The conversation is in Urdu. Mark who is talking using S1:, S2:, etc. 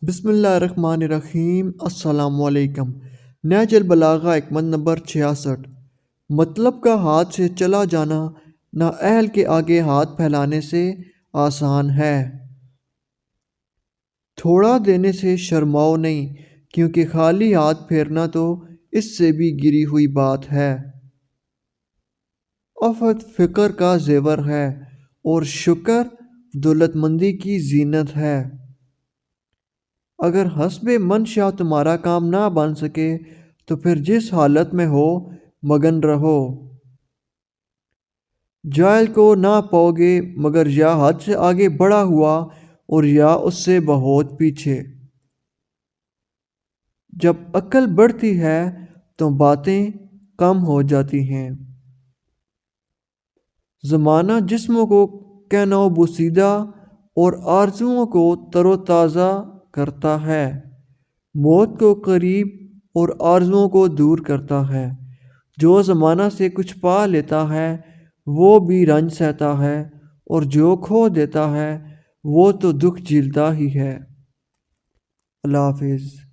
S1: بسم اللہ الرحمن الرحیم۔ السلام علیکم۔ نہج البلاغہ حکمت نمبر 66۔ مطلب کا ہاتھ سے چلا جانا نااہل کے آگے ہاتھ پھیلانے سے آسان ہے۔ تھوڑا دینے سے شرماؤ نہیں، کیونکہ خالی ہاتھ پھیرنا تو اس سے بھی گری ہوئی بات ہے۔ عفت فقر کا زیور ہے اور شکر دولت مندی کی زینت ہے۔ اگر حسب منشا تمہارا کام نہ بن سکے تو پھر جس حالت میں ہو مگن رہو۔ جاہل کو نہ پاؤ گے مگر یا حد سے آگے بڑھا ہوا اور یا اس سے بہت پیچھے۔ جب عقل بڑھتی ہے تو باتیں کم ہو جاتی ہیں۔ زمانہ جسموں کو کہنا بوسیدہ اور آرزوؤں کو تر و تازہ کرتا ہے، موت کو قریب اور آرزوؤں کو دور کرتا ہے۔ جو زمانہ سے کچھ پا لیتا ہے وہ بھی رنج سہتا ہے، اور جو کھو دیتا ہے وہ تو دکھ جھیلتا ہی ہے۔ اللہ حافظ۔